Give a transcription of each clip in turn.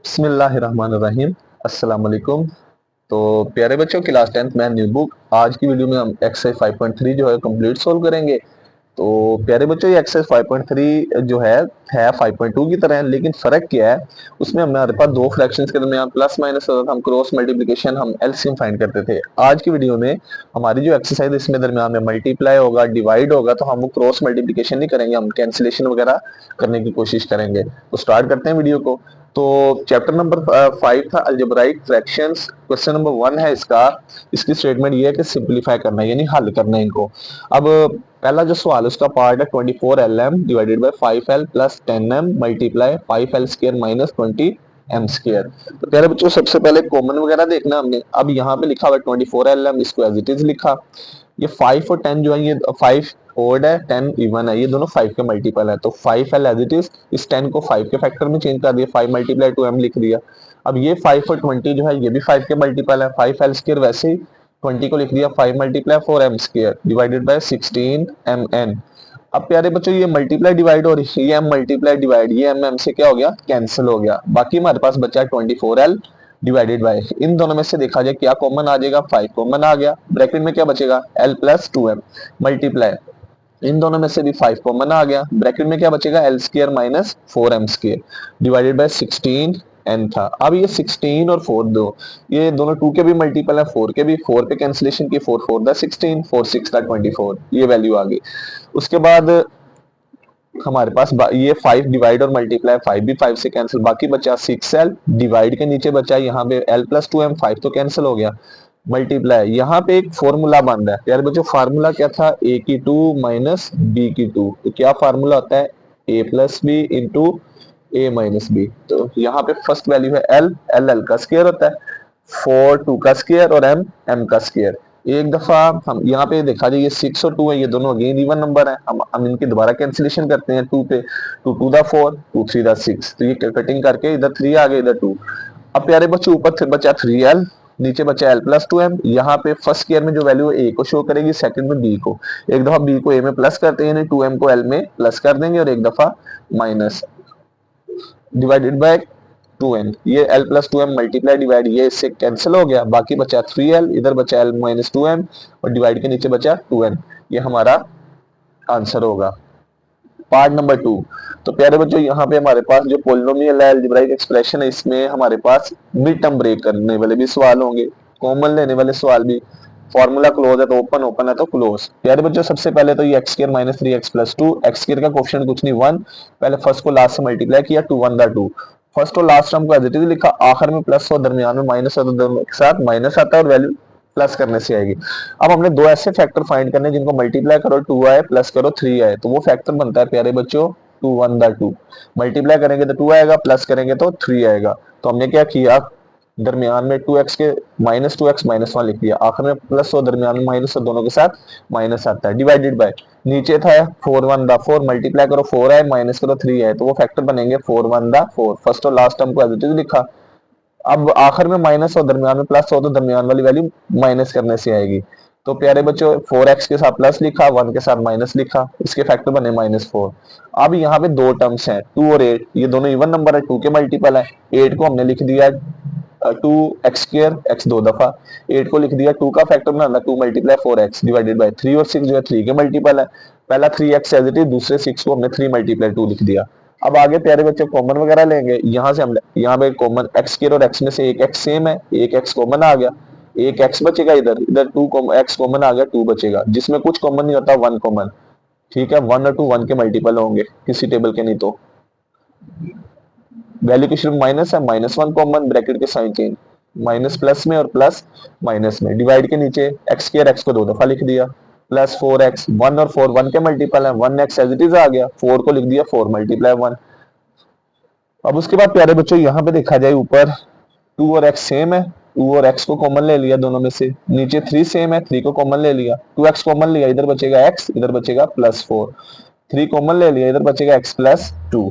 बिस्मिल्लाहिर्रहमानिर्रहीम। अस्सलाम वालेकुम। तो प्यारे बच्चों, class 10th math new book. आज की वीडियो में हम एक्सरसाइज 5.3 जो है कंप्लीट सोल्व करेंगे। तो प्यारे बच्चों, ये एक्सरसाइज 5.3 जो है 5.2 की तरह है, लेकिन फर्क क्या है? उसमें हमारे पास दो फ्रैक्शंस के दरमियान प्लस माइनस होता था, हम क्रॉस मल्टीप्लिकेशन, हम एलसीएम फाइंड करते थे। आज की वीडियो में हमारी जो एक्सरसाइज है इसमें दरमियान में मल्टीप्लाई होगा, डिवाइड होगा, तो हम वो क्रॉस मल्टीप्लिकेशन नहीं करेंगे, हम कैंसिलेशन वगैरह करने की कोशिश करेंगे। तो स्टार्ट करते हैं वीडियो को। तो चैप्टर नंबर 5 था अलजेब्राइक फ्रैक्शंस। क्वेश्चन नंबर 1 है इसका। इसकी स्टेटमेंट ये है कि सिंप्लीफाई करना है, यानी हल करना है इनको। अब पहला जो सवाल है उसका पार्ट है 24lm divided by 5l plus 10m multiply 5l square minus 20m square. तो प्यारे बच्चों, सबसे पहले कॉमन वगैरह देखना हमने। अब यहाँ पे लिखा हुआ है 24lm, इसको एज इट इज लिखा। ये 5 और 10 जो है, ये 5 ओड है, 10 इवन है, ये दोनों 5 के मल्टीपल है। तो 5l एज इट इज, इस 10 को 5 के फैक्टर में चेंज कर दिया, 5 मल्टीप्लाई 2m लिख दिया। अब ये 5 और 20 जो है ये भी 5 के मल्टीपल है, 5l स्क्वायर वैसे ही 20 को लिख दिया 5 multiply 4m square divided bye 16mn। अब प्यारे बच्चों, ये मल्टीप्लाई डिवाइड और ये m मल्टीप्लाई डिवाइड, ये m से क्या हो गया, कैंसिल हो गया। बाकी हमारे पास बचा है 24l डिवाइडेड बाय, इन दोनों में से देखा जाए क्या कॉमन आ जाएगा, 5 कॉमन आ गया। ब्रैकेट में क्या बचेगा, l प्लस 2m मल्टीप्लाई, इन दोनों में से भी 5 कॉमन आ गया। ब्रैकेट में क्या बचेगा, L square minus 4m square divided by 16 N था। अब ये 16 और 4 दो, ये दोनों 2 के भी मल्टीपल है, 4 के भी, 4 पे कैंसिलेशन की, 4 4 दा 16, 4 6 दा 24, ये वैल्यू आ गई। उसके बाद हमारे पास ये 5 डिवाइड और मल्टीप्लाई, 5 भी 5 से कैंसिल, बाकी बचा 6l डिवाइड के नीचे बचा यहाँ पे l प्लस 2m, 5 तो कैंसिल हो गया। मल्टीप्लाई, यहाँ पे एक फॉर्मूला बन रहा है यार बच्चों, फार्मूला क्या था, a की 2 माइनस b की 2। तो क्या फार्मूला होता है, a plus B into a minus B. तो यहाँ पे फर्स्ट वैल्यू है l, l का स्क्वायर होता है, 4 2 का स्क्वायर और m का स्क्वायर। एक दफा हम यहाँ पे देखा जाए, ये 6 और 2 है, ये दोनों अगेन इवन नंबर है, हम इनकी दोबारा कैंसिलेशन करते हैं 2 पे, 2 2 दा 4, 2 3 दा 6, तो ये कटिंग करके इधर 3 आ गए, इधर 2। अब प्यारे बच्चों, ऊपर बचा 3l, नीचे बचा l प्लस 2m। यहाँ पे फर्स्ट स्क्वायर में जो वैल्यू है a को शो करेगी, सेकंड में b को। एक दफा b को a में प्लस करते हैं, यानी 2m को l में प्लस कर देंगे, और एक दफा माइनस डिवाइडेड बाय 2n। ये l plus 2m multiply divide, ये इससे कैंसिल हो गया, बाकी बचा 3l, इधर बचा l माइनस 2m, और डिवाइड के नीचे बचा 2n। ये हमारा आंसर होगा, पार्ट नंबर 2। तो प्यारे बच्चों, यहाँ पे हमारे पास जो पोलिनोमियल है, अलजेब्राइक एक्सप्रेशन है, इसमें हमारे पास मिड टर्म ब्रेक करने वाले भी सवाल होंगे, कॉमन लेने वाले सवाल भी। फॉर्मूला क्लोज है तो ओपन, ओपन है तो क्लोज। प्यारे बच्चों, सबसे पहले तो ये x square minus 3x plus 2, x square का कोफिशिएंट कुछ नहीं 1, पहले फर्स्ट को लास्ट से मल्टीप्लाई किया, 2 1 दा 2, फर्स्ट और लास्ट टर्म को एज इट इज लिखा, आखिर में प्लस और दरमियान में माइनस है, तो दोनों के साथ माइनस आता है और वैल्यू प्लस करने से आएगी। अब हमने दो ऐसे फैक्टर फाइंड करने जिनको मल्टीप्लाई करो 2 आए, प्लस करो 3 आए, तो वो फैक्टर बनता है प्यारे बच्चों 2 1 दा 2। मल्टीप्लाई करेंगे तो 2 आएगा, प्लस करेंगे तो 3 आएगा। तो हमने क्या किया, दरमियान में 2x के माइनस 2x माइनस 1 लिख दिया, आखिर में प्लस और दरमियान में माइनस, और दोनों के साथ माइनस आता है। डिवाइडेड बाय, नीचे था 4 1 दा 4, मल्टीप्लाई करो 4 आए, माइनस करो 3 आए, तो वो फैक्टर बनेंगे 4 1 दा 4। फर्स्ट और लास्ट टर्म को एज इट इज लिखा। अब आखिर में माइनस और दरमियान में प्लस हो, तो दरमियान वाली वैल्यू माइनस करने से आएगी। तो प्यारे बच्चों, 4x के साथ प्लस लिखा, 1 के साथ माइनस लिखा, इसके फैक्टर बने -4। अब यहाँ पे दो टर्म्स हैं 2 और 8, ये दोनों इवन नंबर है, 2 के मल्टीपल है। 8 को हमने लिख दिया 2x2, x दो दफा, 8 को लिख दिया 2 का factor banana, 2 multiply 4x divided by 3, और 6 जो है 3 के मल्टीपल है। पहला 3x एज इट इज, दूसरे 6 को हमने 3 मल्टीप्लाई 2 लिख दिया। अब आगे प्यारे बच्चे कॉमन वगैरह लेंगे, यहाँ से हम यहाँ पे कॉमन x स्क्वायर और x में से एक x सेम है, एक x कॉमन आ गया, एक x बचेगा, इधर इधर 2 x कॉमन आ गया, 2 बचेगा, जिसमें कुछ कॉमन नहीं होता, 1 कॉमन। ठीक है, 1 और 2 1 के मल्टीपल होंगे, किसी टेबल के नहीं। तो वैल्यू की सिर्फ माइनस है, -1 कॉमन, ब्रैकेट के साइन चेंज, माइनस प्लस में और प्लस माइनस में, डिवाइड के नीचे एक्स स्क्वायर, एक्स को दो दफा लिख दिया, प्लस 4x, 1 और 4 1 के मल्टीपल है, 1x एज इट इज आ गया, 4 को लिख दिया 4 मल्टीप्लाई 1। अब उसके बाद प्यारे बच्चों, यहाँ पे देखा जाए ऊपर 2 और x सेम है, 2 और x को कॉमन ले लिया दोनों में से, नीचे 3 सेम है, 3 को कॉमन ले लिया, 2x कॉमन लिया, इधर बचेगा x, इधर बचेगा +4, 3 कॉमन ले लिया, इधर बचेगा x प्लस 2।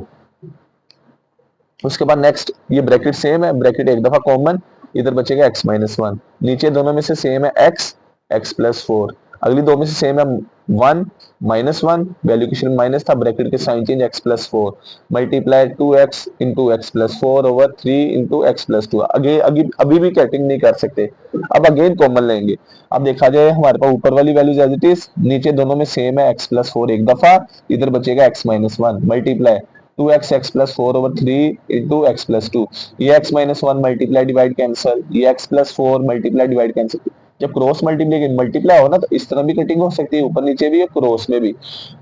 उसके बाद नेक्स्ट, ये ब्रैकेट सेम है, ब्रैकेट एक दफा कॉमन, इधर बचेगा x माइनस 1, नीचे दोनों में से सेम है x, x प्लस 4। अगली दो में से सेम है, 1 -1 वैल्यू के शुरू में माइनस था, ब्रैकेट के sign change x+4 multiply 2x into x+4 over 3 into x+2। आगे अभी भी कटिंग नहीं कर सकते, अब अगेन कॉमन लेंगे। अब देखा जाए हमारे पास ऊपर वाली वैल्यूज एज इट इज, नीचे दोनों में सेम है x+4 एक दफा, इधर बचेगा x-1 multiply 2x x+4 over 3 into x+2। ये x-1 मल्टीप्लाई डिवाइड कैंसिल, ये x+4 मल्टीप्लाई डिवाइड कैंसिल। जब क्रॉस मल्टीप्लाई हो ना तो इस तरह भी कटिंग हो सकती है, ऊपर नीचे भी और क्रॉस में भी।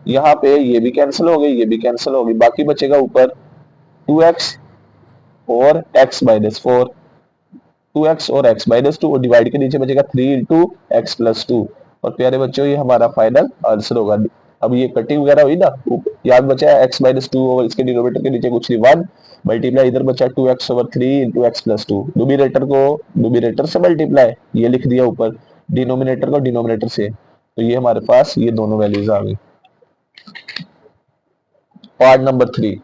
यहाँ पे ये भी कैंसिल हो गई, ये भी कैंसिल हो गई, बाकी बचेगा ऊपर 2x और x-4, 2x और x-2 और डिवाइड के नीचे बचेगा 3 इंटू x+2। और प्यारे बच्चों ये हमारा फाइनल आंसर होगा। अब ये कटिंग वगैरह हुई ना, याद बचा है x-2 और इसके डिनोमिनेटर के नीचे कुछ नहीं, 1 मल्टीप्लाई इधर बचा 2x over 3 into x+2। Numerator को न्यूमरेटर से मल्टीप्लाई, ये लिख दिया ऊपर, डिनोमिनेटर को डिनोमिनेटर से, तो ये हमारे पास ये दोनों वैल्यूज आ गई। पार्ट नंबर 3,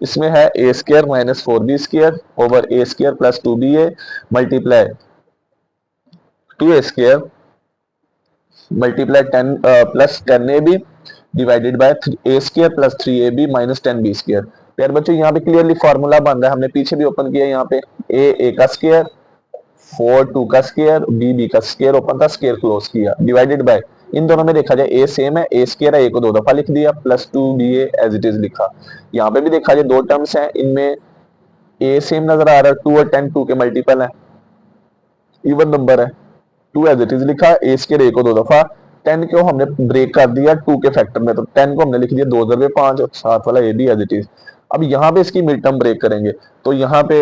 इसमें है a square minus 4b square over a square plus 2ba multiply 2a square multiply 10 plus 10ab divided by a square plus 3ab minus 10b square. प्यार बच्चों यहाँ पे क्लियरली फॉर्मूला बन रहा है, हमने पीछे भी ओपन किया, यहाँ पे ए का स्क्र, 4 2 का स्क्र, बी का स्क्र ओपन था, स्क्र क्लोज किया, डिवाइडेड बाय इन दोनों में देखा जाए ए सेम है, ए स्क्र है, ए को दो दफा लिख दिया, plus 2ba as it is लिखा। यहाँ पे भी देखा जाए दो टर्म्स हैं, इनमें ए सेम नजर आ रहा है, 2 और 10 2 के मल्टीपल है, इवन नंबर है, 2 एज इट इज लिखा, ए स्क्र ए को दो दफा, 10 को हमने ब्रेक कर दिया 2 के फैक्टर में, तो 10 को हमने लिख दिया 2 × 5 और साथ वाला ए भी एज इट इज। अब यहाँ पे इसकी मिड टर्म ब्रेक करेंगे, तो यहाँ पे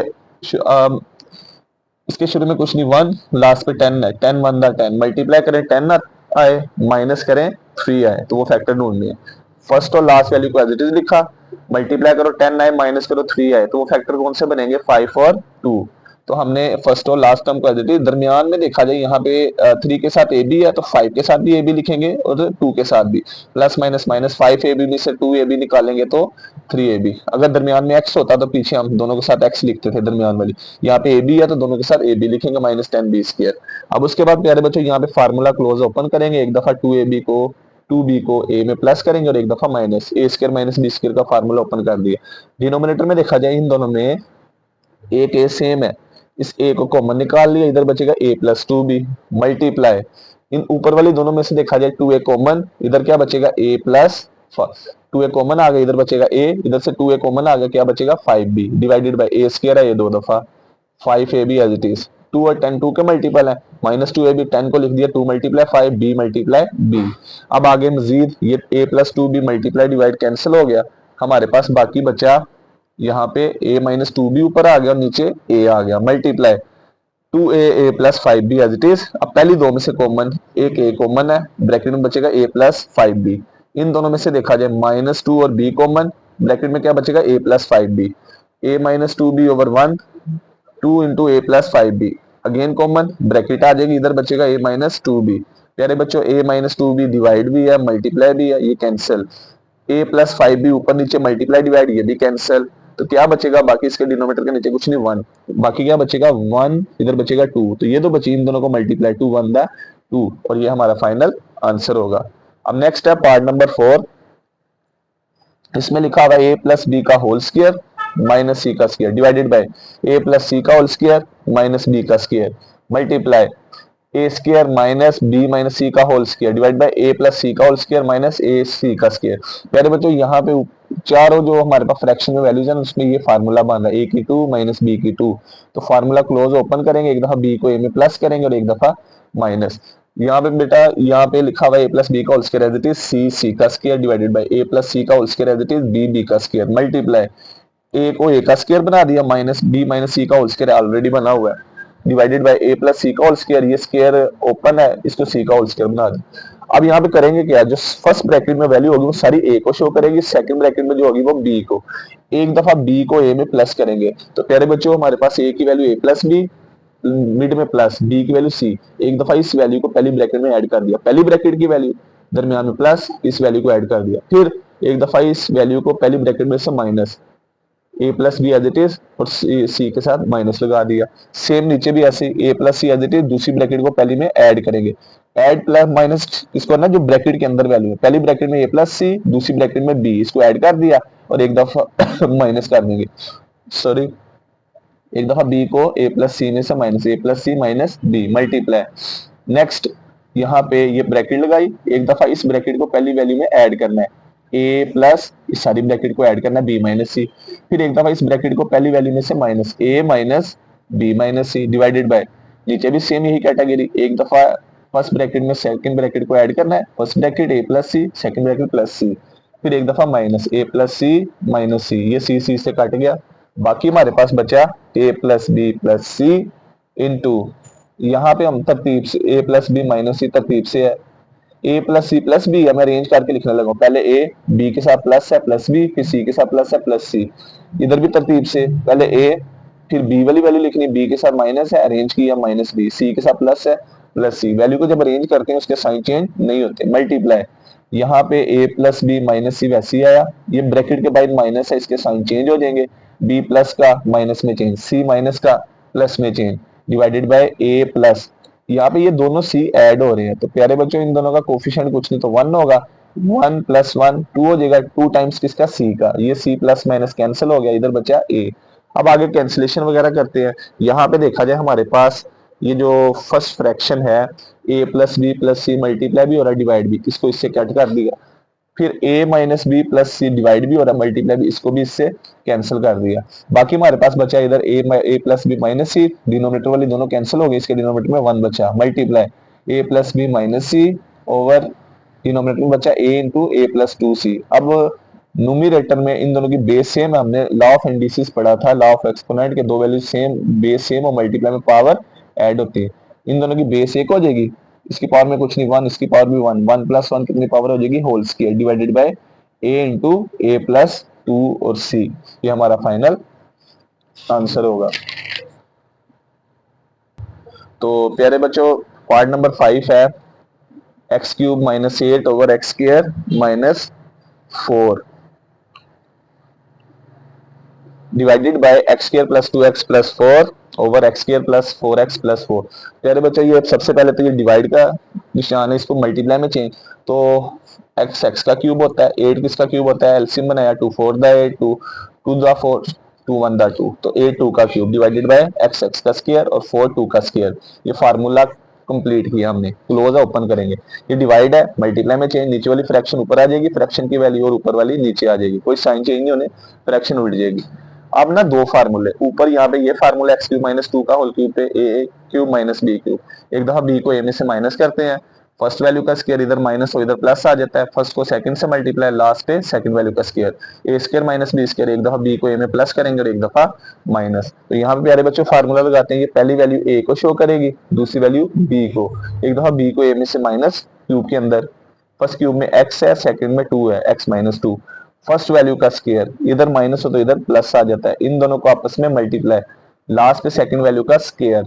इसके शुरू में कुछ नहीं, 1 लास्ट पे 10 है, 10 1 10 मल्टीप्लाई करें 10 आए, माइनस करें 3 आए, तो वो फैक्टर ढूंढनी है। फर्स्ट और लास्ट वैल्यू को एज इट इज लिखा, मल्टीप्लाई करो 10 आए, माइनस करो 3 आए, तो वो फैक्टर कौन से बनेंगे, 5 और 2। तो हमने फर्स्ट और लास्ट टर्म को एज इट इज, दरमियान में देखा जाए यहाँ पे 3 के साथ ए बी है, तो 5 के साथ भी ए बी लिखेंगे और 2 के साथ भी, plus minus minus 5 A B में से 2 ए बी निकालेंगे तो 3 ए बी। अगर दरमियान में x होता तो पीछे हम दोनों के साथ x लिखते थे दरमियान वाली, यहाँ पे ए बी है तो दोनों के साथ ए बी लिखेंगे, माइनस 10b स्क्वायर। अब उसके बाद प्यारे बच्चों यहाँ पे फार्मूला क्लोज ओपन करेंगे, एक दफा 2ab को 2b को a में प्लस करेंगे और एक दफा minus a square minus b square का फार्मूला ओपन कर दिया। डिनोमिनेटर में देखा जाए इन दोनों में एक a सेम है, इस a को कॉमन निकाल लिया, इधर बचेगा a plus 2b multiply in ऊपर वाली दोनों में से देखा जाए 2a कॉमन, इधर क्या बचेगा a प्लस 2a कॉमन आ गया, इधर बचेगा a, इधर से 2a कॉमन आ गया, क्या बचेगा 5b divided by a square है, ये दो दफा 5ab एज इट इज, 2 और 10 2 के मल्टीपल है, माइनस 2ab 10 को लिख दिया 2 मल्टीप्लाई 5 b मल्टीप्लाई b। अब आगे मजीद ये a plus 2b multiply divide cancel हो गया, हमारे पास बाकी बचा यहाँ पे a माइनस 2b ऊपर आ गया और नीचे a आ गया, multiply 2a plus 5b as it is. अब पहली दो में से कॉमन, एक a कॉमन है, ब्रैकेट में बचेगा a प्लस 5b, इन दोनों में से देखा जाए माइनस 2 और b कॉमन, ब्रैकेट में क्या बचेगा a plus 5b, a minus 2b over 1 2 into A plus 5b, again common, bracket आ जाएगी, इधर बचेगा a माइनस 2b। प्यारे बच्चों a माइनस 2b डिवाइड भी है, मल्टीप्लाई भी है, ये कैंसिल, a प्लस 5b ऊपर नीचे मल्टीप्लाई डिवाइड, ये भी कैंसिल, तो क्या बचेगा बाकी, इसके डिनोमिनेटर के नीचे कुछ नहीं 1, बाकी क्या बचेगा 1, इधर बचेगा 2, तो ये तो बची, इन दोनों को मल्टीप्लाई 2 1 2, और ये हमारा फाइनल आंसर होगा। अब नेक्स्ट है पार्ट नंबर 4, इसमें लिखा हुआ है a प्लस बी का होल स्क्वायर माइनस सी का square divided by A plus c का होल स्क्वायर माइनस बी का square multiply a square minus B minus c का whole square divide by A plus c का whole square minus a c का square. प्यारे बच्चों यहाँ पे चारों जो हमारे पास फ्रैक्शन में वैल्यूज है उसमें ये फार्मूला बन रहा है, a की 2 माइनस बी की 2, तो फार्मूला क्लोज ओपन करेंगे, एक दफा b को a में प्लस करेंगे और एक दफा माइनस। यहाँ पे बेटा यहाँ पे लिखा हुआ है a प्लस बी का whole square as it is c c का square divided by a plus c का whole square as it is b b का स्क्वायर मल्टीप्लाई a को a का स्क्वायर बना दिया, माइनस b माइनस सी का whole square already बना हुआ है, divided by a plus c का होल स्क्वायर, ये स्क्वायर ओपन है, इसको c का होल स्क्वायर बना दिया। अब यहाँ पे करेंगे क्या, जो फर्स्ट ब्रैकेट में वैल्यू होगी वो सारी a को शो करेगी, सेकंड ब्रैकेट में जो होगी वो b को, एक दफा b को a में प्लस करेंगे, तो प्यारे बच्चों हमारे पास a की value a plus b, mid में प्लस, b की वैल्यू c, एक दफा इस वैल्यू को पहली ब्रैकेट में ऐड कर दिया, पहली ब्रैकेट की वैल्यू दरमियान में प्लस, इस वैल्यू को ऐड कर दिया, फिर एक दफा इस वैल्यू को पहली ब्रैकेट में से minus, A plus B as it is और सी के साथ माइनस लगा दिया। सेम नीचे भी ऐसे a plus c as it is, दूसरी ब्रैकेट को पहली में ऐड करेंगे। ऐड प्लस माइनस इसको ना जो ब्रैकेट के अंदर वैल्यू है, पहली ब्रैकेट में ए प्लस सी, दूसरी ब्रैकेट में बी, इसको ऐड कर दिया और एक दफा माइनस कर देंगे, सॉरी एक दफा बी को ए प्लस सी में से minus, A plus C minus B multiply. Next यहाँ पे ये ब्रैकेट लगाई, एक दफा इस ब्रैकेट को पहली वैल्यू में ऐड करना है, ए प्लस इस सारी ब्रैकेट को ऐड करना है बी माइनस सी, फिर एक दफा इस ब्रैकेट को पहली वैल्यू में से minus, A minus B minus C divided by, नीचे भी सेम यही कैटेगरी, एक दफा फर्स्ट ब्रैकेट में सेकंड ब्रैकेट को ऐड करना है, first bracket A plus C, second bracket plus C, फिर एक दफा minus A plus C minus C, ये सी से कट गया, बाकी हमारे पास बचा A plus B plus C into, यहाँ पे हम तरतीब से ए प्लस बी माइनस सी तरतीब से है, ए प्लस सी प्लस बी है, मैं अरेंज करके लिखने लगा, पहले ए बी के साथ प्लस है प्लस बी, फिर सी के साथ प्लस है प्लस सी, इधर भी तरतीब से पहले ए फिर बी वाली वैल्यू लिखनी, बी के साथ माइनस है अरेंज किया माइनस बी, सी के साथ प्लस है प्लस सी, वैल्यू को जब अरेंज करते हैं उसके साइन चेंज नहीं होते, मल्टीप्लाई, यहाँ पे ए प्लस बी माइनस सी वैसे ही आया, ये ब्रैकेट के बाद माइनस है इसके साइन चेंज हो जाएंगे, बी प्लस का माइनस में चेंज, सी माइनस का प्लस में change, divided by A plus, यहाँ पे ये दोनों सी ऐड हो रहे हैं, तो प्यारे बच्चों इन दोनों का कोफिशिएंट कुछ नहीं तो 1 होगा, 1 प्लस 1 2 हो जाएगा, 2 टाइम्स किसका सी का, ये सी प्लस माइनस कैंसिल हो गया, इधर बचा ए। अब आगे कैंसिलेशन वगैरह करते हैं, यहाँ पे देखा जाए हमारे पास ये जो फर्स्ट फ्रैक्शन है ए plus B plus C multiply भी हो रहा है डिवाइड भी, इसको इससे कट कर दिया, फिर a minus B plus C divide भी हो रहा है मल्टीप्लाई भी, इसको भी इससे कैंसिल कर दिया, बाकी हमारे पास बचा इधर ए प्लस बी माइनस सी, डिनोमिनेटर वाली दोनों कैंसिल हो गई, इसके डिनोमिनेटर में 1 बचा, multiply a plus B minus c over denominator में बचा a into A plus two c. अब न्यूमरेटर में इन दोनों की बेस सेम है, हमने लॉ ऑफ इंडिसेस पढ़ा था, लॉ ऑफ एक्सपोनेंट के दो वैल्यू सेम, बेस सेम और मल्टीप्लाई में पावर ऐड होती है, इन दोनों की बेस एक हो जाएगी, इसकी पावर में कुछ नहीं 1, इसकी पावर भी 1, 1 प्लस 1 कितनी पावर हो जाएगी whole square divided by A into A plus 2 और सी, ये हमारा फाइनल आंसर होगा। तो प्यारे बच्चों पार्ट नंबर 5 है x cube minus 8 over x square minus 4 divided by x square plus 2x plus 4 over x square plus 4x plus 4। प्यारे बच्चों ये सबसे पहले तो ये डिवाइड का निशान है, इसको मल्टीप्लाई में चेंज, तो x x का क्यूब होता है, 8 किसका क्यूब होता है, एलसीएम बनाया 2 4 द 8 2 2 द 4 2 1 द 2, तो 8 2 का cube divided by x x का स्क्वायर और 4 2 का स्क्वायर, ये फार्मूला कंप्लीट किया हमने, क्लोज है ओपन करेंगे, ये डिवाइड है मल्टीप्लाई में चेंज, नीचे वाली फ्रैक्शन ऊपर आ जाएगी, फ्रैक्शन की वैल्यू और ऊपर वाली नीचे आ जाएगी, कोई साइन चेंज नहीं होने, फ्रैक्शन उल्ट जाएगी। अब ना दो फार्मूले ऊपर, यहाँ पे ये फार्मूला एक्स क्यूब माइनस 2 का होल क्यूब पे ए क्यूब माइनस बी क्यूब, एक दफा बी को ए में से माइनस करते हैं, फर्स्ट वैल्यू का स्क्वायर इधर माइनस हो इधर प्लस आ जाता है, फर्स्ट को सेकंड से मल्टीप्लाई, लास्ट पे सेकंड वैल्यू का स्क्वायर, ए स्क्वायर माइनस बी स्क्वायर, एक दफा बी को ए में प्लस करेंगे और एक दफा माइनस, तो यहाँ पे प्यारे बच्चों फार्मूला लगाते हैं, ये पहली वैल्यू ए को शो करेगी, दूसरी वैल्यू बी को, एक दफा बी को ए में से माइनस क्यूब के अंदर, फर्स्ट क्यूब में x है सेकंड में 2 है, x माइनस 2, फर्स्ट वैल्यू का स्क्वायर, इधर माइनस हो तो इधर प्लस आ जाता है, इन दोनों को आपस में मल्टीप्लाई, लास्ट पे सेकंड वैल्यू का स्क्वायर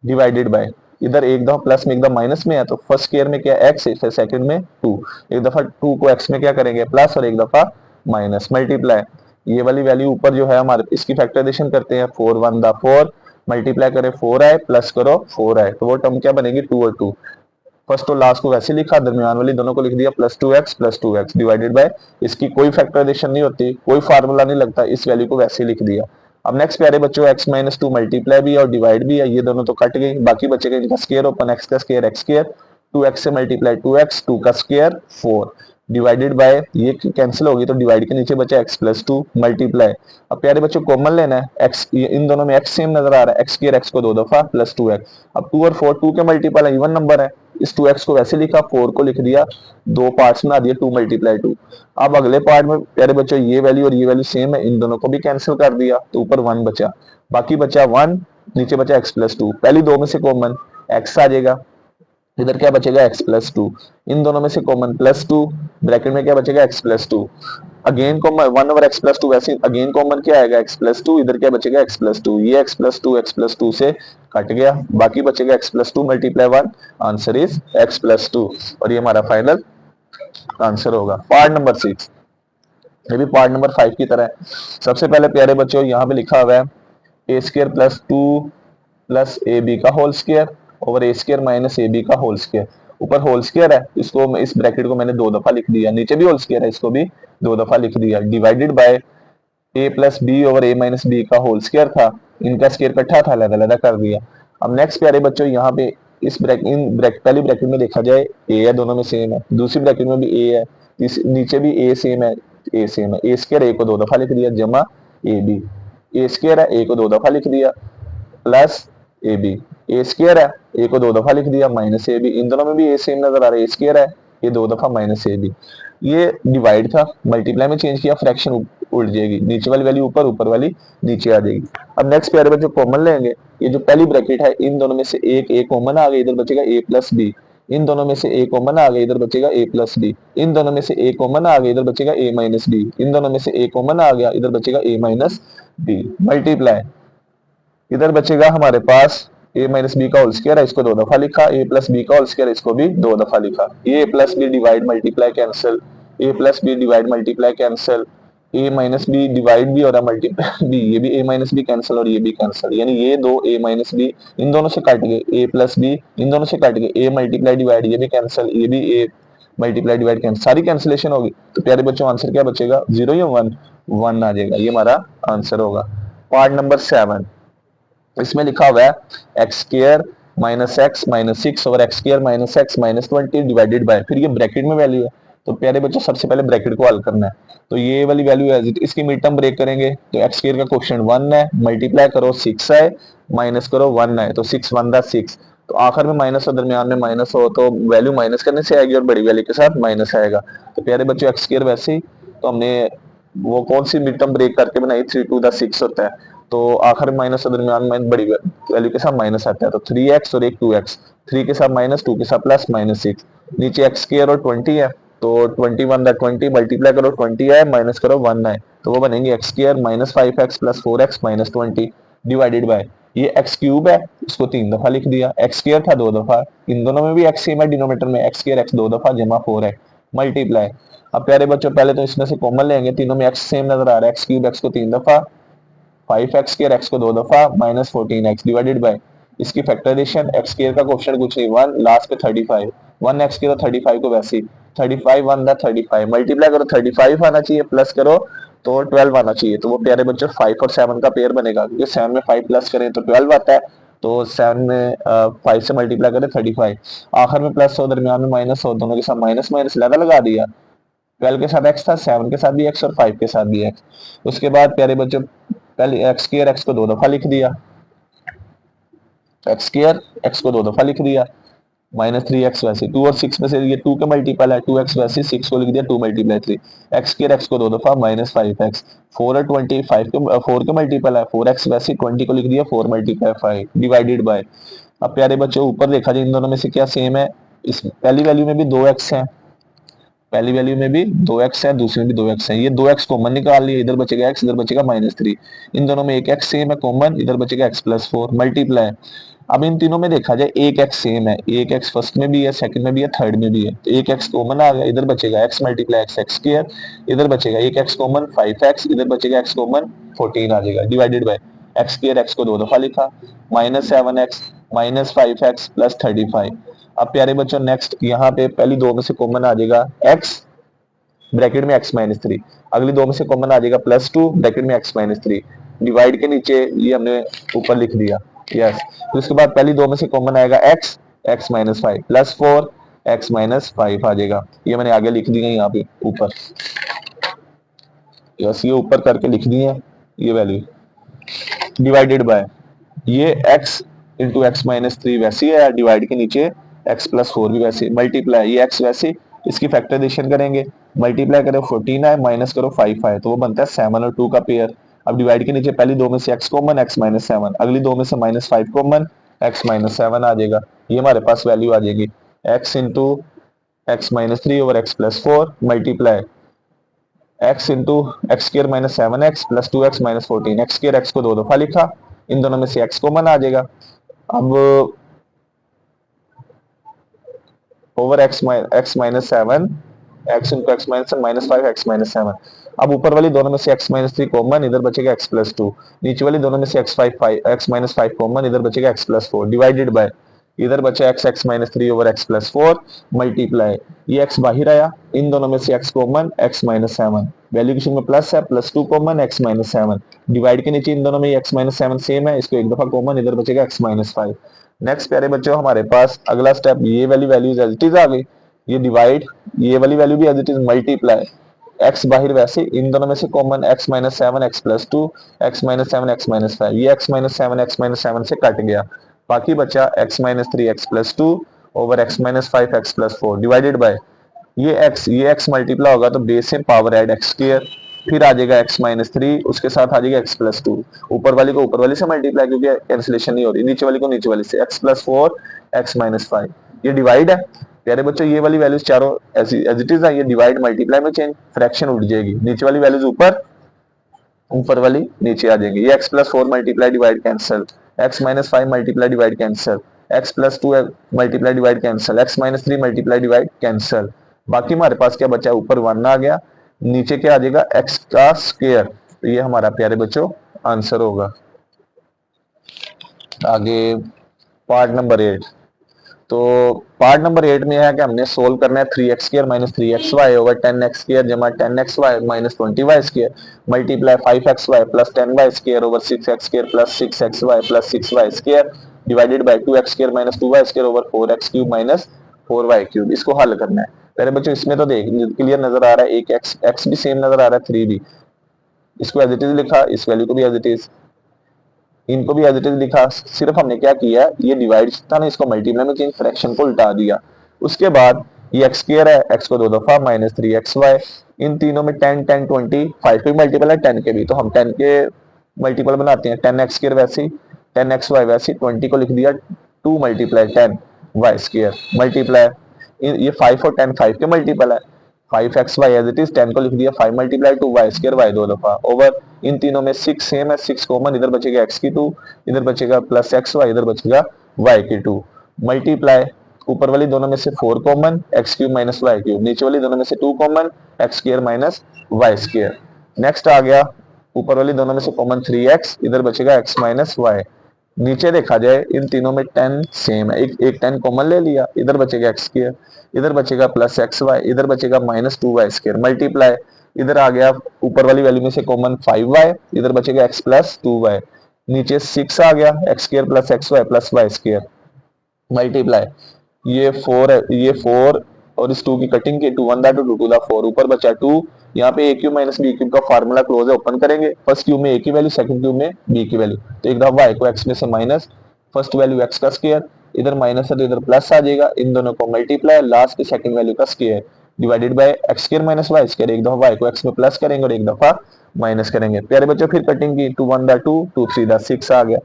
डिवाइडेड बाय, इधर एक दफा प्लस में एक दफा माइनस में है, तो फर्स्ट स्क्वायर में क्या x है, फिर सेकंड में 2, एक दफा 2 को x में क्या करेंगे प्लस और एक दफा माइनस, मल्टीप्लाई, ये वाली वैल्यू ऊपर जो है हमारे, इसकी फैक्टराइजेशन करते हैं, 4 1 द 4 मल्टीप्लाई करें 4 आए प्लस करो 4 आए, तो वो टर्म क्या बनेगी 2 और 2, फर्स्ट और लास्ट को वैसे लिखा, दरमियान वाली दोनों को लिख दिया प्लस 2x डिवाइडेड बाय, इसकी कोई फैक्टराइजेशन नहीं होती, कोई फार्मूला नहीं लगता, इस वैल्यू को वैसे लिख दिया। अब नेक्स्ट प्यारे बच्चों x माइनस 2 मल्टीप्लाई भी है और डिवाइड भी है, ये दोनों तो कट गई, बाकी बचेगा इनका स्क्वायर ओपन, x का स्क्वायर x स्क्वायर, 2x से मल्टीप्लाई 2x, 2 का स्क्वायर 4 डिवाइडेड बाय, ये कैंसिल होगी तो डिवाइड के नीचे बचा x प्लस 2 मल्टीप्लाई, अब प्यारे बच्चों कॉमन लेना है x, इन दोनों में x सेम नजर आ रहा है, x स्क्वायर x को दो दफा प्लस 2x, अब 2 और 4 2 के मल्टीपल है, इवन नंबर है, इस 2x को वैसे लिखा, 4 को लिख दिया, दो पार्ट्स बना दिए 2 मल्टीप्लाई 2। अब अगले पार्ट में प्यारे बच्चों ये वैल्यू और ये वैल्यू सेम है, इन दोनों को भी कैंसिल कर दिया, तो ऊपर 1 बचा, बाकी बचा 1, नीचे बचा x प्लस 2, पहली दो में से कॉमन x आ जाएगा, इधर क्या बचेगा x प्लस 2, इन दोनों में से कॉमन प्लस 2, ब्रैकेट में क्या बचेगा x plus 2, again common 1 over x plus 2, वैसे अगेन कॉमन क्या आएगा x प्लस 2, इधर क्या बचेगा x प्लस 2, ये x प्लस 2 से कट गया, बाकी बचेगा x plus 2 multiply 1, answer is x plus 2, और ये हमारा फाइनल आंसर होगा। पार्ट नंबर 6 ये भी पार्ट नंबर 5 की तरह है। सबसे पहले प्यारे बच्चों यहाँ पे लिखा हुआ है a square plus 2 plus A b का whole square over a square minus a b का होल स्क्र। ऊपर होल स्क्र है, इसको इस ब्रैकेट को मैंने दो दफा लिख दिया, नीचे भी होल स्क्र है, इसको भी दो दफा लिख दिया, divided by A plus B over A minus B का होल स्क्र था, इनका स्क्र इकट्ठा था, अलग अलग कर दिया। अब नेक्स्ट प्यारे बच्चों यहाँ पे इस पहली ब्रैकेट में देखा जाए ए है, दोनों में सेम है, दूसरी ब्रैकेट में भी ए है, नीचे भी ए सेम है, ए सेम है, ए स्क्र ए को दो दफा लिख दिया जमा ए बी, ए स्क्र है, ए को दो दफा लिख दिया plus A B, A square है, ए को दो दफा लिख दिया माइनस ए बी, इन दोनों में भी ए सेम नजर आ रहा है, ए स्क्र है, ये दो दफा माइनस ए बी। ये डिवाइड था, मल्टीप्लाई में चेंज किया, फ्रैक्शन उल्ट जाएगी, नीचे वाली वैल्यू ऊपर, ऊपर वाली नीचे आ जाएगी। अब नेक्स्ट प्यारे बच्चों कॉमन लेंगे, ये जो पहली ब्रैकेट है इन दोनों में से एक ए कॉमन आ गया, इधर बचेगा ए प्लस बी, इन दोनों में से ए कॉमन आ गया, इधर बचेगा ए प्लस बी, इन दोनों में से ए कॉमन आ गया, इधर बचेगा ए माइनस बी, इन दोनों में से ए कॉमन आ गया, इधर बचेगा ए माइनस बी, मल्टीप्लाई, इधर बचेगा हमारे पास ए माइनस बी का होल स्क्वायर है, इसको दो दफा लिखा, ए प्लस बी का होल स्क्वायर, इसको भी दो दफा लिखा, a plus b divide multiply cancel, a plus b divide multiply cancel, a minus b divide भी हो रहा है मल्टीप्लाई बी, ये भी ए माइनस बी कैंसिल और ये भी कैंसिल, यानी ये दो ए माइनस बी इन दोनों से कट गए, ए प्लस बी इन दोनों से कट गए, ए मल्टीप्लाई डिवाइड ये भी कैंसिल, ये भी ए मल्टीप्लाई डिवाइड कैंसिल, सारी कैंसिलेशन होगी। तो प्यारे बच्चों आंसर क्या बचेगा, जीरो या वन, वन आ जाएगा, ये हमारा आंसर होगा। पार्ट नंबर 7, इसमें लिखा हुआ है x square minus x minus six over x square minus x minus 20 divided by, फिर ये ब्रैकेट में वैल्यू है, तो प्यारे बच्चों सबसे पहले ब्रैकेट को हल करना है, तो ये वाली वैल्यू है, इसकी मिड टर्म ब्रेक करेंगे, तो एक्स स्क्र का क्वेश्चन 1 है, मल्टीप्लाई करो 6 है, माइनस करो 1 है, तो 6 1 दा 6, तो आखिर में माइनस और दरमियान में माइनस हो तो वैल्यू माइनस करने से आएगी और बड़ी वैल्यू के साथ माइनस आएगा। तो प्यारे बच्चों एक्स स्क्र वैसे ही, तो हमने वो कौन सी मिड टर्म ब्रेक करके बनाई, 3 2 दा 6 होता है, तो आखिर में माइनस और दरमियान में बड़ी वैल्यू के साथ माइनस आता है, तो 3x और एक 2x, 3 के साथ माइनस, 2 के साथ प्लस, माइनस 6, नीचे एक्स स्क्वायर और 20 है, तो 21 दा 20 मल्टीप्लाई करो 20 है, माइनस करो 1 है, तो वो बनेंगे x square minus 5x plus 4x minus 20 divided by, ये एक्स क्यूब है, इसको 3 दफा लिख दिया, एक्स स्क्वायर था 2 दफा, इन दोनों में भी एक्स सेम है, डिनोमिनेटर में एक्स स्क्वायर एक्स 2 दफा जमा 4 है, मल्टीप्लाई। अब प्यारे बच्चों पहले तो इसमें से कॉमन लेंगे, तीनों में एक्स सेम नजर आ रहा है, एक्स क्यूब एक्स को 3 दफा, 5x स्क्वायर एक्स को दो दफा माइनस 14x डिवाइडेड बाय, इसकी फैक्टराइजेशन एक्स स्क्वायर का क्वेश्चन कुछ नहीं 1, लास्ट पे 35, 1x के तो 35 को वैसे ही 35 1 दा 35, मल्टीप्लाई करो 35 आना चाहिए, प्लस करो तो 12 आना चाहिए, तो वो प्यारे बच्चों 5 और 7 का पेयर बनेगा, क्योंकि 7 में 5 प्लस करें तो 12 आता है, तो 7 में 5 से मल्टीप्लाई करें 35, आखिर में प्लस हो दरमियान में माइनस हो, दोनों के साथ माइनस माइनस लगा दिया, 12 के साथ एक्स था, 7 के साथ भी एक्स और 5 के साथ भी एक्स। उसके बाद प्यारे बच्चों पहले एक्स स्क्वायर एक्स को दो दफा लिख दिया, एक्स स्क्वायर एक्स को दो दफा लिख दिया, माइनस 3x वैसे 2 और 6 में से ये 2 का मल्टीपल है, 2x वैसे 6 को लिख दिया 2 मल्टीप्लाई 3, एक्स स्क्वायर एक्स को दो दफा माइनस 5x, 4 और 25 के 4 का मल्टीपल है, 4x वैसे 20 को लिख दिया 4 मल्टीप्लाई 5 डिवाइडेड बाय। अब प्यारे बच्चों ऊपर देखा जाए इन दोनों में से क्या सेम है, इस पहली वैल्यू में भी 2x है, पहली वैल्यू में भी 2x है, दूसरी में भी 2x है, ये 2x कॉमन निकाल लिया, इधर बचेगा x, इधर बचेगा -3, इन दोनों में एक x सेम है कॉमन, इधर बचेगा x प्लस 4 मल्टीप्लाई। अब इन तीनों में देखा जाए एक x सेम है, एक x फर्स्ट में भी है, सेकंड में भी है, थर्ड में भी है, तो एक x कॉमन आ गया, इधर बचेगा x multiply x x square, इधर बचेगा एक x कॉमन 5x, इधर बचेगा x कॉमन 14 आ जाएगा divided by x square x को दो दफा लिखा, -7x -5x प्लस 35। अब प्यारे बच्चों नेक्स्ट यहाँ पे पहली दो में से कॉमन आ जाएगा x ब्रैकेट में x माइनस 3, अगली दो में से कॉमन आ जाएगा +2 ब्रैकेट में x माइनस 3, डिवाइड के नीचे ये हमने ऊपर लिख दिया, यस। तो उसके बाद पहली दो में से कॉमन आएगा x, x minus 5 plus 4 x minus 5 आ जाएगा, ये मैंने आगे लिख दी है यहाँ पे ऊपर, यस ये ऊपर करके लिख दी है ये वैल्यू, डिवाइडेड बाय ये x इंटू एक्स माइनस 3 वैसी है, डिवाइड के नीचे x प्लस 4 भी वैसे, मल्टीप्लाई ये x वैसे, इसकी फैक्टराइजेशन करेंगे, मल्टीप्लाई करो 14 है, माइनस करो 5 है, तो वो बनता है 7 और 2 का पेयर। अब डिवाइड के नीचे पहली दो में से x कॉमन x माइनस 7, अगली दो में से -5 कॉमन x माइनस 7 आ जाएगा, ये हमारे पास वैल्यू आ जाएगी x into X minus 3 over x plus 4 multiply x into x square minus 7x plus 2x minus 14, x square x को दो दफा लिखा, इन दोनों में से x कॉमन आ जाएगा, अब over x minus 7 x into X minus 5 x minus 7। अब ऊपर वाली दोनों में से एक्स माइनस 3 कॉमन, इधर बचेगा एक्स प्लस 2। नीचे वाली दोनों में से एक्स माइनस 5 कॉमन, इधर बचेगा एक्स प्लस 4 डिवाइडेड बाय, इधर बचा x x minus 3 over x plus 4 multiply, ये एक्स बाहर आया, इन दोनों में से x common x minus 7, valuation में प्लस है, plus 2 common x minus 7 divide के नीचे इन दोनों में एक्स माइनस 7 सेम है, इसको एक दफा कॉमन, इधर बचेगा एक्स माइनस 5। नेक्स्ट प्यारे बच्चों हमारे पास अगला स्टेप, ये वाली वैल्यूज एज इट इज आ गई, ये डिवाइड, ये वाली वैल्यू भी as it is multiply, X बाहर वैसे, इन दोनों में से common x minus 7 X plus 2 X minus 7 X minus 5, ये एक्स माइनस 7 से कट गया, बाकी बचा x minus 3 x plus 2 over x minus 5 x plus 4 divided by, ये एक्स मल्टीप्लाई होगा तो बेस से पावर ऐड एक्स स्क्वायर, फिर आ जाएगा एक्स माइनस 3, उसके साथ आ जाएगा एक्स प्लस 2, ऊपर वाली को ऊपर वाली से मल्टीप्लाई क्योंकि कैंसिलेशन नहीं हो रही, नीचे वाली को नीचे वाली से, एक्स प्लस 4 एक्स माइनस 5, ये डिवाइड है प्यारे बच्चों, ये वाली वैल्यूज चारों एज इट इज है, ये डिवाइड मल्टीप्लाई में चेंज, फ्रैक्शन उठ जाएगी, नीचे वाली वैल्यूज ऊपर, ऊपर वाली नीचे आ जाएंगी, ये x plus 4 multiply divide cancel, x minus 5 multiply divide cancel, x plus 2 multiply divide cancel, x minus 3 multiply divide cancel, बाकी हमारे पास क्या बचा, ऊपर 1 आ गया, नीचे क्या आ जाएगा एक्स का स्क्वायर, तो ये हमारा प्यारे बच्चों आंसर होगा। आगे पार्ट नंबर 8, तो पार्ट नंबर 8 में है कि हमने सोल्व करना है 3x² minus 3xy over 10x² जमा 10xy minus 20y² multiply 5xy plus 10y² over 6x² plus 6xy plus 6y² divided by 2x² minus 2y² over 4x³ minus 4y³। इसको हल करना है पहले बच्चों, इसमें तो देख क्लियर नजर आ रहा है, एक x भी सेम नजर आ रहा है, 3 भी, इसको एज इट इज लिखा, इस वैल्यू को भी एज इट इज, इनको भी एज इट इज लिखा, सिर्फ हमने क्या किया, ये डिवाइड था ना, इसको मल्टीप्लाई में चेंज, फ्रैक्शन को उल्टा दिया, उसके बाद ये एक्स स्क्वायर है, एक्स को 2 दफा माइनस 3xy, इन तीनों में 10 10 20 5 के मल्टीपल है 10 के भी, तो हम 10 के मल्टीपल बनाते हैं, 10x² वैसे ही 10xy वैसे ही, 20 को लिख दिया 2 मल्टीप्लाई 10y² मल्टीप्लाई, ये 5 और 10 5 के मल्टीपल है, 5xy एज इट इज, 10 को लिख दिया 5 मल्टीप्लाई 2y² y 2 दफा ओवर, इन तीनों में 6 सेम है, 6 कॉमन, इधर बचेगा x की 2, इधर बचेगा प्लस xy, इधर बचेगा y की 2 मल्टीप्लाई, ऊपर वाली दोनों में से 4 कॉमन x³ माइनस y³, नीचे वाली दोनों में से 2 common x² minus y²। Next आ गया ऊपर वाली दोनों में से कॉमन 3x, इधर बचेगा x माइनस y, नीचे देखा जाए इन तीनों में 10 सेम है, एक 10 कॉमन ले लिया, इधर बचेगा x², इधर बचेगा प्लस xy, इधर बचेगा माइनस 2y² मल्टीप्लाई, इधर आ गया ऊपर वाली वैल्यू में से कॉमन 5y, इधर बचेगा x प्लस 2y, नीचे 6 आ गया x² plus xy plus y² multiply, ये 4 है, ये 4 और इस 2 की कटिंग की, 2 1 दा 2 2 दा 4, ऊपर बचा 2, यहाँ पे a cube minus B cube का फार्मूला क्लोज है, ओपन करेंगे, फर्स्ट क्यूब में a की वैल्यू, सेकंड क्यूब में b की वैल्यू, तो एक दफा y को x में से माइनस, फर्स्ट वैल्यू x का स्क्वायर, इधर माइनस है तो इधर प्लस आ जाएगा, इन दोनों को मल्टीप्लाई, लास्ट की सेकंड वैल्यू का square divided by x² minus y², एक दफा y को x में प्लस करेंगे और एक दफा माइनस करेंगे, प्यारे बच्चों फिर कटिंग की, 2 1 दा 2 2 3 दा 6 आ गया,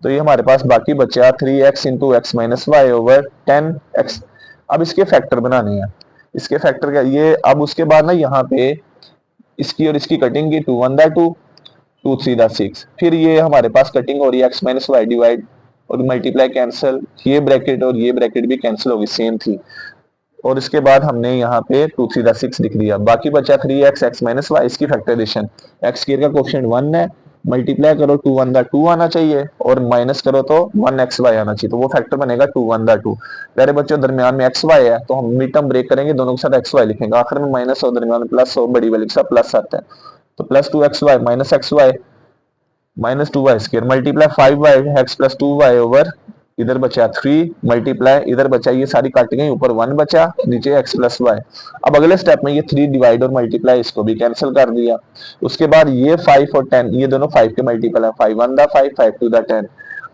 तो ये हमारे पास बाकी बचा 3x into X minus Y over 10x। अब इसके फैक्टर बनाने हैं, इसके फैक्टर क्या, ये अब उसके बाद ना यहाँ पे इसकी और इसकी कटिंग की, 2 1 दा 2 2 3 दा 6, फिर ये हमारे पास कटिंग हो रही है x माइनस वाई डिवाइड और मल्टीप्लाई कैंसिल, ये ब्रैकेट और ये ब्रैकेट भी कैंसिल होगी, सेम थी, और इसके बाद हमने यहाँ पे 2 3 दा 6 लिख दिया, बाकी बचा 3x x माइनस वाई, इसकी फैक्टराइजेशन, x स्क्वायर का कोएफिशिएंट 1 है, मल्टीप्लाई करो 2 1 दा 2 आना चाहिए और माइनस करो तो 1xy आना चाहिए, तो वो फैक्टर बनेगा 2 1 दा 2। प्यारे बच्चों दरमियान में xy है तो हम मिड टर्म ब्रेक करेंगे, दोनों के साथ xy लिखेंगे, आखिर में माइनस और दरमियान में प्लस और बड़ी वैल्यू के साथ प्लस आता है, तो plus 2xy minus xy minus 2y² multiply 5y x plus 2y over, इधर बचा 3 मल्टीप्लाई, इधर बचा, ये सारी काट गई, ऊपर 1 बचा, नीचे x प्लस वाई। अब अगले स्टेप में ये 3 डिवाइड और मल्टीप्लाई, इसको भी कैंसिल कर दिया, उसके बाद ये 5 और 10, ये दोनों 5 के मल्टीपल है, 5 1 दा 5 5 2 दा 10।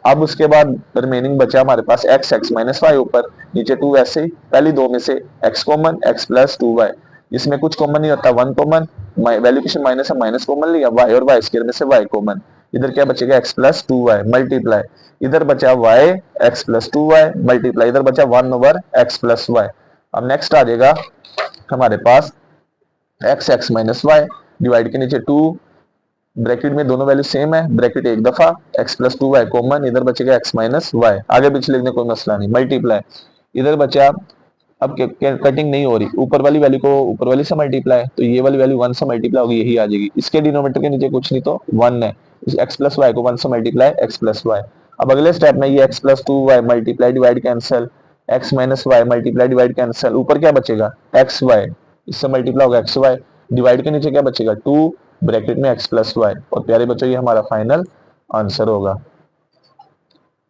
अब उसके बाद रिमेनिंग बचा हमारे पास x x माइनस वाई ऊपर, नीचे 2 ऐसे ही, पहली दो में से x common x plus 2y, इसमें कुछ कॉमन नहीं होता, 1 कॉमन, वैल्यूएशन माइनस है, माइनस कॉमन लिया, y और y² में से y कॉमन, इधर क्या बचेगा x प्लस 2y मल्टीप्लाई, इधर बचा y x plus 2y multiply, इधर बचा 1 ओवर x प्लस y। अब नेक्स्ट आ जाएगा हमारे पास x x minus Y divide के नीचे 2, ब्रैकेट में दोनों वैल्यू सेम है, ब्रैकेट एक दफा, x प्लस 2y कॉमन, इधर बचेगा x माइनस वाई, आगे पीछे लिखने कोई मसला नहीं, मल्टीप्लाई, इधर बचा अब कटिंग नहीं हो रही, ऊपर वाली वैल्यू को ऊपर वाली से मल्टीप्लाई, तो ये वाली वैल्यू 1 से मल्टीप्लाई होगी, यही आ जाएगी। इसके डिनोमिनेटर के नीचे कुछ नहीं तो 1 है, x प्लस वाई को 1 से मल्टीप्लाई x प्लस वाई। अब अगले स्टेप में ये x plus 2y multiply divide cancel, x minus Y multiply divide cancel, ऊपर क्या बचेगा एक्स वाई, इससे मल्टीप्लाई होगा एक्स वाई, डिवाइड के नीचे क्या बचेगा 2 ब्रैकेट में x प्लस वाई। और प्यारे बच्चों ये हमारा फाइनल आंसर होगा,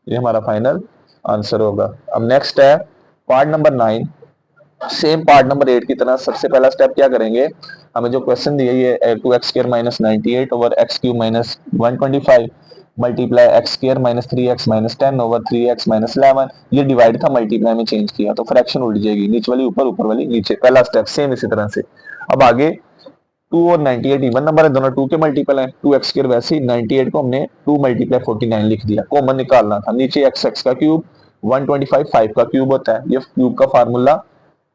ये हमारा फाइनल आंसर होगा। अब नेक्स्ट है part number 9। Same part number 8 की तरह सबसे पहला स्टेप क्या करेंगे, हमें जो क्वेश्चन दिया ये 2x² minus 98 over x cube minus 125 multiply x² minus 3x minus 10 over 3x minus 11, ये डिवाइड था मल्टीप्लाई में चेंज किया तो फ्रैक्शन उल्ट जाएगी, नीचे वाली ऊपर ऊपर वाली नीचे, पहला स्टेप सेम इसी तरह से। अब आगे 2 और 98 इवन नंबर है, दोनों 2 के मल्टीपल है, 2x² वैसे ही 98 को हमने 2 मल्टीप्लाई 49 लिख दिया, कॉमन निकालना था, नीचे x का क्यूब 125 5 का क्यूब होता है, ये क्यूब का फार्मूला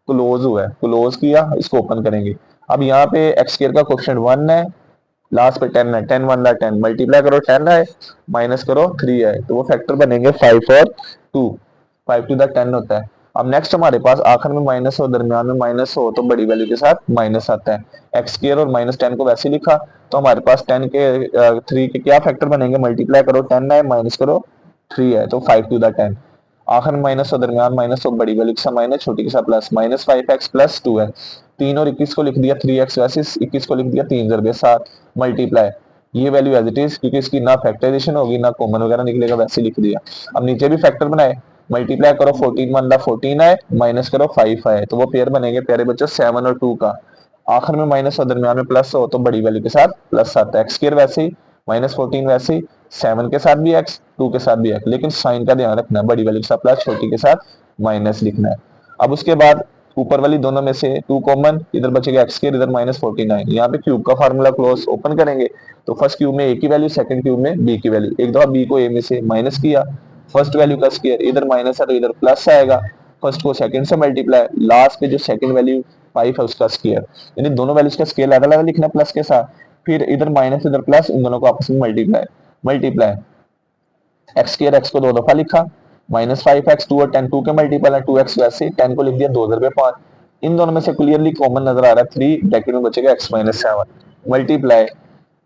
क्लोज हुआ है, क्लोज किया, इसको ओपन करेंगे। अब यहाँ पे x² का क्वेश्चन 1 है, लास्ट पे 10 है, 10 1 10 मल्टीप्लाई करो 10 है माइनस करो 3 है, तो वो फैक्टर बनेंगे 5 और 2, 5 टू द 10 होता है। अब नेक्स्ट हमारे पास आखिर में माइनस हो, दरमियान में माइनस हो तो बड़ी वैल्यू के साथ माइनस आता है। x² और माइनस 10 को वैसे लिखा तो हमारे पास 10 के 3 के क्या फैक्टर बनेंगे, मल्टीप्लाई करो 10 है माइनस करो 3 है, तो 5 टू द 10, आखिर में माइनस हो, दरमियान माइनस हो, बड़ी वैल्यू के साथ माइनस, छोटी के साथ प्लस, माइनस 5x प्लस 2 है, 3 और 21 को लिख दिया 3x, वैसे 21 को लिख दिया 3 जरबे 7 मल्टीप्लाई, ये वैल्यू एज इट इज, क्योंकि इसकी ना फैक्टराइजेशन होगी ना कॉमन वगैरह निकलेगा, वैसे लिख दिया। अब नीचे भी फैक्टर बनाए, मल्टीप्लाई करो 14 1 14 है माइनस करो 5 है, तो वो पेयर बनेंगे प्यारे बच्चों 7 और 2 का, आखिर में माइनस और दरमियान में प्लस हो तो बड़ी वैल्यू के साथ प्लस आता है। x² वैसे ही, माइनस 14 वैसे ही, 7 के साथ भी x 2 के साथ भी x, लेकिन साइन का ध्यान रखना है, बड़ी वैल्यू के साथ प्लस, छोटी के साथ माइनस लिखना है। अब उसके बाद ऊपर वाली दोनों में से 2 कॉमन, इधर बचेगा x², इधर माइनस 49, यहाँ पे क्यूब का फार्मूला क्लोज ओपन करेंगे तो फर्स्ट क्यूब में a की वैल्यू, सेकंड क्यूब में b की वैल्यू, एक दफा b को a में से माइनस किया, फर्स्ट वैल्यू का स्क्वायर, इधर माइनस है तो इधर प्लस आएगा, फर्स्ट को सेकंड से मल्टीप्लाई, लास्ट पे जो सेकंड वैल्यू 5 है उसका स्क्वायर, यानी दोनों वैल्यूज का स्केल अलग अलग लिखना प्लस के साथ, फिर इधर माइनस इधर प्लस, इन दोनों को आपस में मल्टीप्लाई, मल्टीप्लाई x² x को 2 दफा लिखा, माइनस 5x 2 और 10 2 के मल्टीपल है, 2x वैसे 10 को लिख दिया 2 दरबे 5, इन दोनों में से क्लियरली कॉमन नजर आ रहा है 3, ब्रैकेट में बचेगा x minus 7 multiply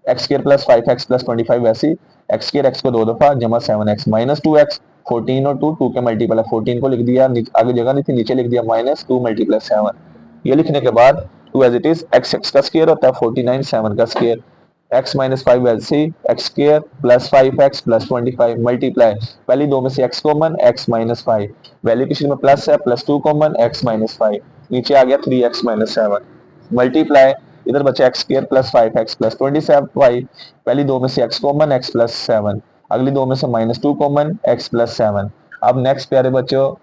x² plus 5x plus 25 वैसी, x² x को 2 दफा जमा 7x माइनस 2x, 14 और 2 2 के मल्टीपल है, 14 को लिख दिया, आगे जगह नहीं थी नीचे लिख दिया माइनस 2 मल्टीप्लाई 7, ये लिखने के बाद 2 एज इट इज, x का स्क्वायर होता है 49, 7 का स्क्वायर, x माइनस 5 वैसे ही, x² plus 5x plus 25 multiply, पहली दो में से x common, x minus 5, value किसी में प्लस है, प्लस 2 कॉमन, x माइनस 5, नीचे आ गया 3x माइनस 7 मल्टीप्लाई, इधर बचा x² plus 5x plus 27y, पहली दो में से x कॉमन, x प्लस 7, अगली दो में से माइनस 2 कॉमन, x प्लस 7। अब नेक्स्ट प्यारे बच्चों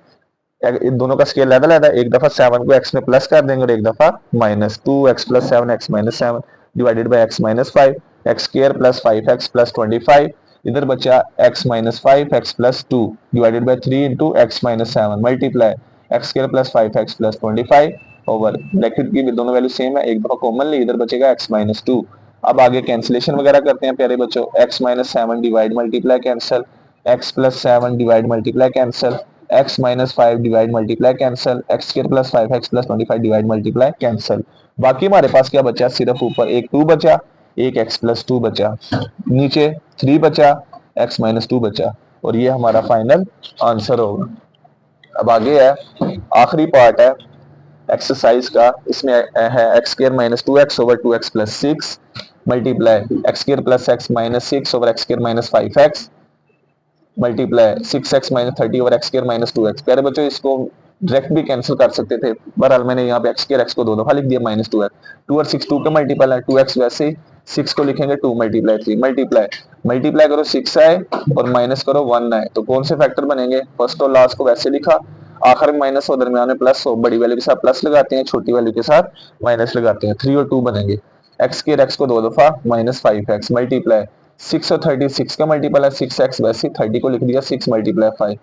इन दोनों का स्केल अलग अलग है, एक दफा 7 को x में प्लस कर देंगे और एक दफा minus, 2x plus 7 x minus 7 divided by x minus 5, x² plus 5x plus 25, इधर बचा x minus 5x plus 2 divided by 3 into x minus 7 multiply x² plus 5x plus 25 over, bracket की भी दोनों वैल्यू सेम है, एक दफा common ली, इधर बचेगा x माइनस 2। अब आगे कैंसिलेशन वगैरह करते हैं प्यारे बच्चों, x minus 7 divide multiply cancel, x plus 7 divide multiply cancel, x minus 5 divide multiply cancel, x² plus 5x plus 25 divide multiply cancel, बाकी हमारे पास क्या बचा, सिर्फ ऊपर एक 2 बचा, एक x प्लस 2 बचा, नीचे 3 बचा, x माइनस 2 बचा, और ये हमारा फाइनल आंसर होगा। अब आगे है आखिरी पार्ट है एक्सरसाइज का, इसमें है x² minus 2x over 2x plus 6 multiply x² plus x minus 6 over x² minus 5x multiply 6x minus 30 over x² minus 2x। प्यारे बच्चों इसको डायरेक्ट भी कैंसिल कर सकते थे, बहरहाल मैंने यहाँ पे x² x को 2 दफा लिख दिया माइनस 2x, 2 और 6 2 का मल्टीपल है, 2x वैसे ही 6 को लिखेंगे 2 मल्टीप्लाई 3 मल्टीप्लाई, मल्टीप्लाई करो 6 आए और माइनस करो 1 आए, तो कौन से फैक्टर बनेंगे, फर्स्ट और लास्ट को वैसे लिखा, आखिर में माइनस हो, दरमियान में प्लस हो, बड़ी वैल्यू के साथ प्लस लगाते हैं, छोटी वैल्यू के साथ माइनस लगाते हैं, 3 और 2 बनेंगे, x² x को 2 दफा माइनस 5x मल्टीप्लाई 6 और 36 का मल्टीपल है, 6x वैसे 30 को लिख दिया 6 मल्टीप्लाई 5,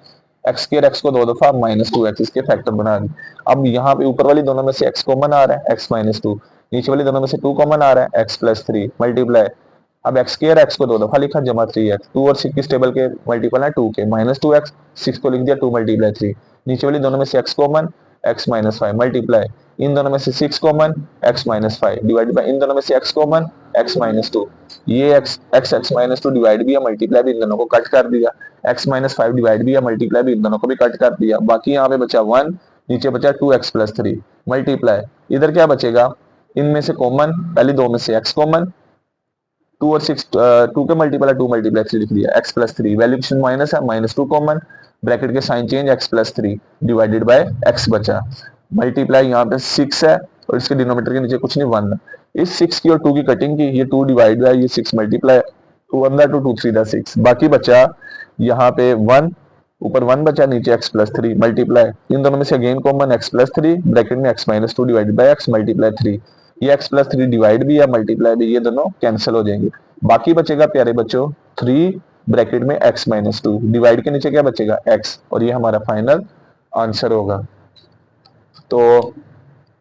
x² x को 2 दफा माइनस 2x, इसके फैक्टर बना दिए। अब यहाँ पे ऊपर वाली दोनों में से x कॉमन आ रहा है, x माइनस 2, नीचे वाली दोनों में से 2 कॉमन आ रहा है, x प्लस 3 मल्टीप्लाई, अब x² x को 2 दफा लिखा जमा 3x, 2 और 6 किस टेबल के मल्टीपल है 2 के, माइनस 2x, 6 को लिख दिया 2 मल्टीप्लाई 3, नीचे वाली दोनों में से x common, x minus five multiply इन दोनों में से 6 common x minus five divide by इन दोनों में से x common x minus two. ये एक्स माइनस टू डिवाइड भी या मल्टीप्लाई भी इन दोनों को कट कर दिया, एक्स माइनस फाइव डिवाइड भी या मल्टीप्लाई भी इन दोनों को भी कट कर दिया। बाकी यहाँ पे बचा 1, नीचे बचा 2x+3 मल्टीप्लाई इधर क्या बचेगा, इनमें से कॉमन पहले दो में से x कॉमन 2 और 6 2 के मल्टीप्लाई 2 मल्टीप्लाई 3 लिख दिया x+3 वैल्यू माइनस है -2 कॉमन ब्रैकेट के sign change x+3 divided by x बचा मल्टीप्लाई यहाँ पे 6 है और इसके डिनोमिनेटर के नीचे कुछ नहीं 1। इस 6 की और 2 की कटिंग की, ये 2 डिवाइड है, ये 6 मल्टीप्लाई 2 1 2 2 3 6 बाकी बचा यहाँ पे 1 ऊपर 1 बचा नीचे x+3 मल्टीप्लाई इन दोनों में से अगेन कॉमन x+3 ब्रैकेट में x-2 divided by x multiply 3। ये x+3 डिवाइड भी या मल्टीप्लाई भी ये दोनों कैंसिल हो जाएंगे। बाकी बचेगा प्यारे बच्चों 3 ब्रैकेट में x-2 डिवाइड के नीचे क्या बचेगा x और ये हमारा फाइनल आंसर होगा। तो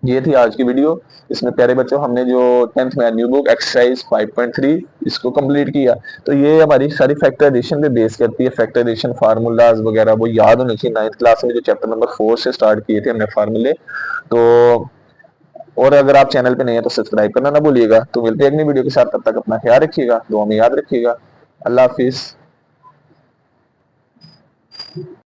ये थी आज की वीडियो। इसमें प्यारे बच्चों हमने जो 10th में न्यू बुक एक्सरसाइज 5.3 इसको कंप्लीट किया। तो ये हमारी सारी फैक्टराइजेशन पे बेस करती है, फैक्टराइजेशन फार्मूलाज वगैरह वो याद होने चाहिए। 9th क्लास में जो चैप्टर नंबर 4 से स्टार्ट किए थे हमने फार्मूले। तो और अगर आप चैनल पे नहीं है तो सब्सक्राइब करना ना भूलिएगा। तो मिलते हैं अगली वीडियो के साथ, तब तक अपना ख्याल रखिएगा, दुआ में याद रखिएगा। अल्लाह हाफिज।